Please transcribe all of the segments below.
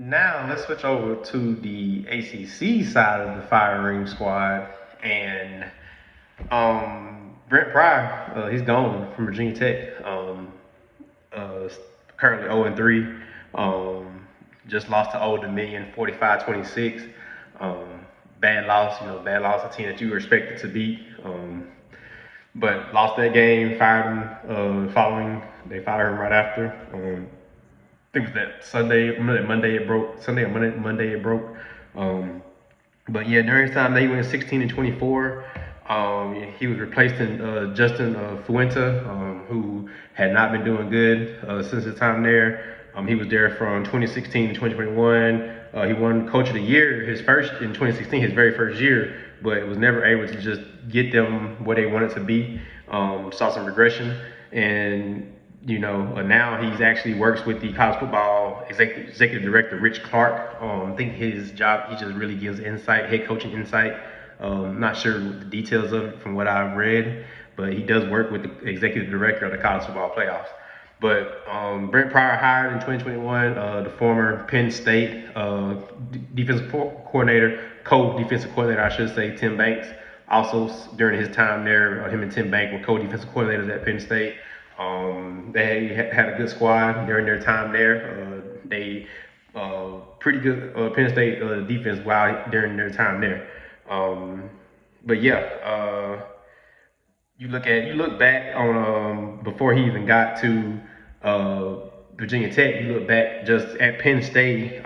Now let's switch over to the ACC side of the firing squad, and Brent Pry, he's gone from Virginia Tech. Uh, Currently 0-3. Um, just lost to Old Dominion 45-26. Um, Bad loss, bad loss. A team that you were expected to beat. But lost that game. Fired him. They fired him right after. I think it was that Monday it broke. Sunday or Monday it broke. Um, but yeah, during his time, they went 16-24. He was replacing Justin Fuente, who had not been doing good since his time there. He was there from 2016 to 2021. He won Coach of the Year in 2016, his very first year, but was never able to just get them where they wanted to be. Saw some regression, and now he's actually works with the college football executive director, Rich Clark. I think his job, he just really gives insight, head coaching insight. Not sure the details of it from what I've read, but he does work with the executive director of the college football playoffs. But Brent Pryor hired in 2021 the former Penn State defensive coordinator, co-defensive coordinator, I should say, Tim Banks. Also, during his time there, him and Tim Banks were co-defensive coordinators at Penn State. They had a good squad during their time there. They pretty good Penn State defense during their time there. But yeah, you look back on before he even got to uh, Virginia Tech. You look back just at Penn State.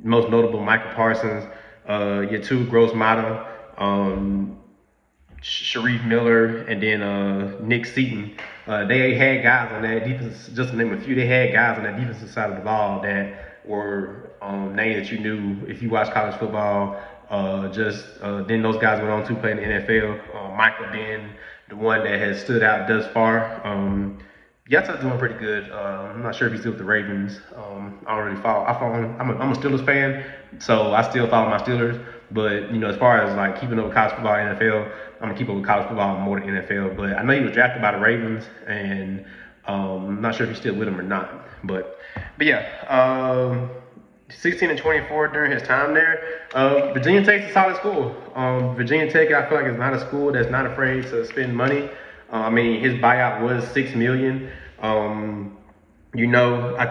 Most notable Michael Parsons, your two Gross Mata, Sharif Miller, and then Nick Seaton. They had guys on that defense, just to name a few. They had guys on that defensive side of the ball that were names that you knew if you watched college football. Then those guys went on to play in the NFL. Michael being the one that has stood out thus far. Yata's doing pretty good. I'm not sure if he's still with the Ravens. I don't really follow. I follow him. I'm a Steelers fan, so I still follow my Steelers. But as far as like keeping up with college football, NFL, I'm gonna keep up with college football more than NFL. But I know he was drafted by the Ravens, and I'm not sure if he's still with them or not. But yeah, 16-24 during his time there. Virginia Tech's a solid school. Virginia Tech, I feel like, is not a school that's not afraid to spend money. His buyout was $6 million. I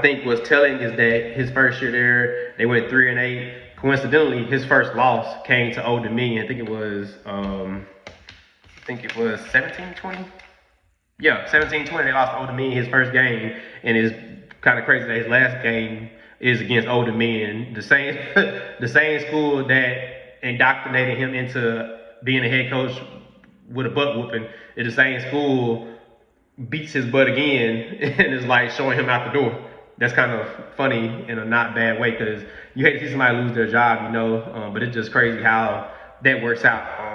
think what's telling is that his first year there, they went 3-8. Coincidentally, his first loss came to Old Dominion. I think it was 17-20. Yeah, 17-20. They lost to Old Dominion his first game, and it's kind of crazy that his last game is against Old Dominion, the same the same school that indoctrinated him into being a head coach with a butt whooping. Is the same school beats his butt again and is like showing him out the door. That's kind of funny in a not bad way because you hate to see somebody lose their job, but it's just crazy how that works out.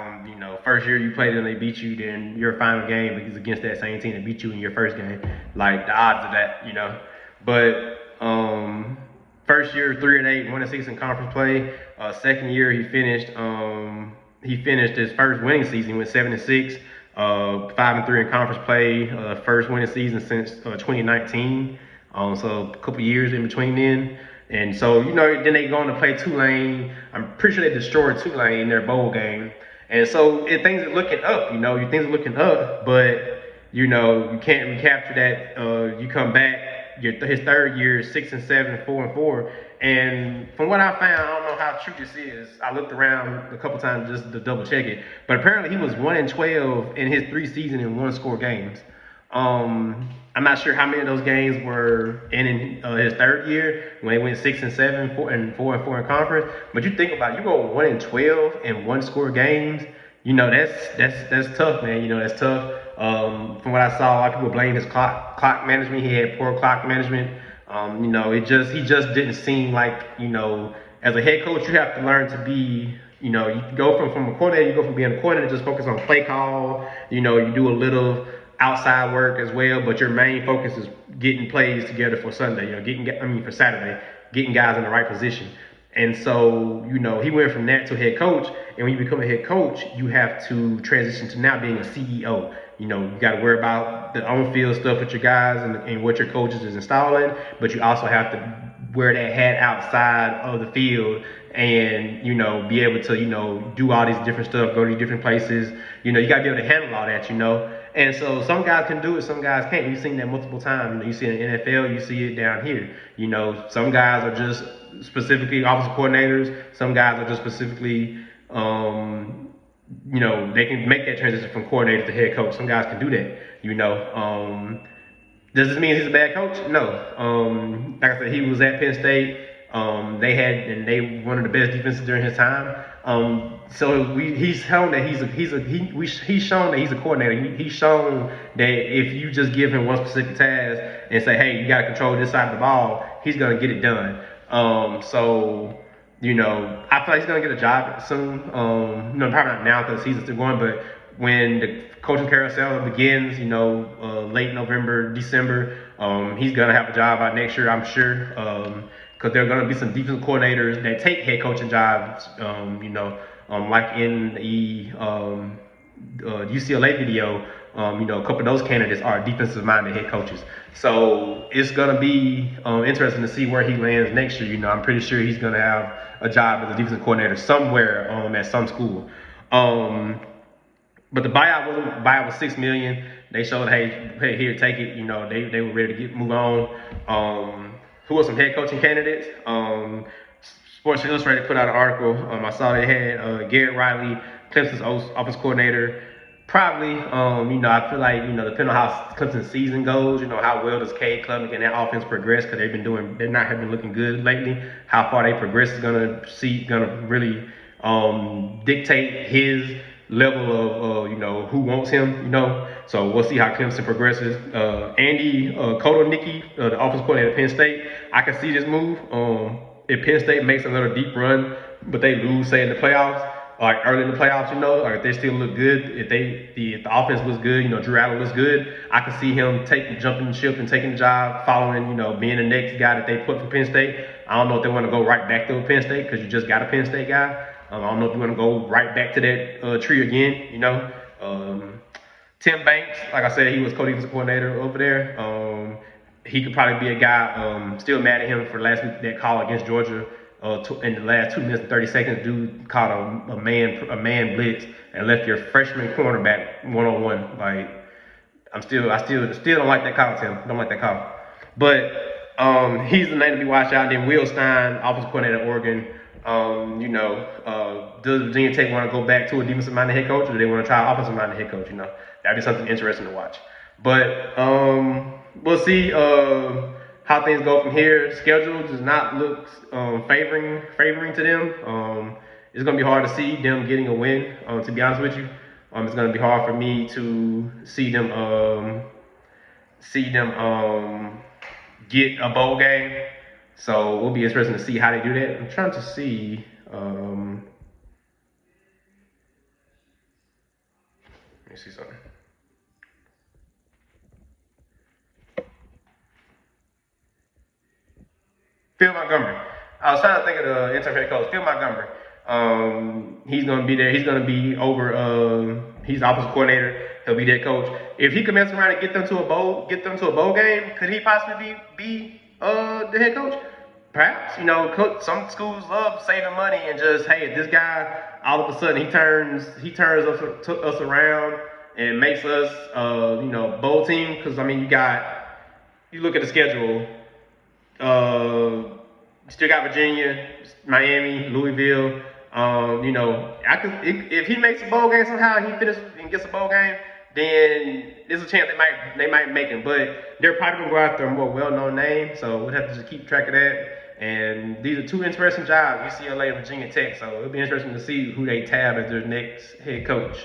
First year you played and they beat you, then your final game is against that same team that beat you in your first game. Like the odds of that. But first year 3-8, 1-6 in conference play. Second year he finished his first winning season. He went 7-6, 5-3 in conference play. First winning season since 2019. So a couple years in between then. And so, then they go on to play Tulane. I'm pretty sure they destroyed Tulane in their bowl game. And so things are looking up, things are looking up, but, you can't recapture that. You come back, his third year is 6-7, 4-4. And from what I found, I don't know how true this is. I looked around a couple times just to double check it. But apparently he was 1-12 in his 3 season and 1-score games. I'm not sure how many of those games were in his third year when they went 6-7, 4-4 in conference. But you think about it, you go 1-12 in 1-score games. That's tough, man. That's tough. From what I saw, a lot of people blame his clock management. He had poor clock management. He just didn't seem like, as a head coach, you have to learn to be, you go from a coordinator, you go from being a coordinator, just focus on play call. You do a little outside work as well, but your main focus is getting plays together for Sunday, for Saturday, getting guys in the right position. And so, he went from that to head coach. And when you become a head coach, you have to transition to now being a CEO. You got to worry about the on-field stuff with your guys and what your coaches is installing, but you also have to wear that hat outside of the field and be able to do all these different stuff, go to these different places. You got to be able to handle all that. And so some guys can do it, some guys can't. You've seen that multiple times. You see it in the NFL, you see it down here. Some guys are just specifically offensive coordinators. Some guys are just specifically, they can make that transition from coordinator to head coach. Some guys can do that. Does this mean he's a bad coach? No. Like I said, he was at Penn State. They one of the best defenses during his time. He's shown that he's shown that he's a coordinator. He's shown that if you just give him one specific task and say, hey, you got to control this side of the ball, he's gonna get it done. I feel like he's gonna get a job soon. Probably not now because the season's still going, but when the coaching carousel begins, late November, December, he's gonna have a job by next year, I'm sure. Because there are going to be some defensive coordinators that take head coaching jobs, like in the UCLA video, a couple of those candidates are defensive-minded head coaches. So it's going to be interesting to see where he lands next year. I'm pretty sure he's going to have a job as a defensive coordinator somewhere at some school. But the buyout was $6 million. They showed, hey, here, take it. They were ready to move on. Who are some head coaching candidates? Sports Illustrated put out an article. I saw they had Garrett Riley, Clemson's offensive coordinator. Probably, I feel like, depending on how Clemson's season goes, how well does Cade Klubnik and that offense progress? Because they've been looking good lately. How far they progress is gonna really dictate his level of who wants him. So we'll see how Clemson progresses. Andy Kotelnicki, the offensive coordinator at Penn State, I can see this move. If Penn State makes another deep run, but they lose, say in the playoffs, like early in the playoffs, or if they still look good, if the offense was good, Drew Allen was good, I can see him jumping ship and taking the job, following, being the next guy that they put for Penn State. I don't know if they want to go right back to Penn State because you just got a Penn State guy. I don't know if you want to go right back to that tree again, Tim Banks, like I said, he was co-defensive coordinator over there. He could probably be a guy, still mad at him for last week, that call against Georgia in the last 2 minutes and 30 seconds. Dude caught a man blitz and left your freshman cornerback one-on-one. Like, I still don't like that call, Tim. Don't like that call. But he's the name to be watched out. Then Will Stein, offensive coordinator at Oregon. Does Virginia Tech want to go back to a defensive-minded head coach, or do they want to try an offensive-minded head coach? That'd be something interesting to watch. But we'll see how things go from here. Schedule does not look favoring to them. It's going to be hard to see them getting a win. To be honest with you, it's going to be hard for me to see them get a bowl game. So it'll be interesting to see how they do that. I'm trying to see. Let me see something. Phil Montgomery. I was trying to think of the interim head coach, Phil Montgomery. He's going to be there. He's going to be over. He's the offensive coordinator. He'll be their coach. If he can mess around and get them to a bowl game, could he possibly be the head coach? Perhaps. Some schools love saving money and just, hey, this guy all of a sudden he turns us around and makes us bowl team. Because you look at the schedule. Still got Virginia, Miami, Louisville. If he makes a bowl game somehow, he finishes and gets a bowl game, then there's a chance they might make him. But they're probably gonna go after a more well-known name, so we'll have to just keep track of that. And these are two interesting jobs, UCLA and Virginia Tech. So it'll be interesting to see who they tab as their next head coach.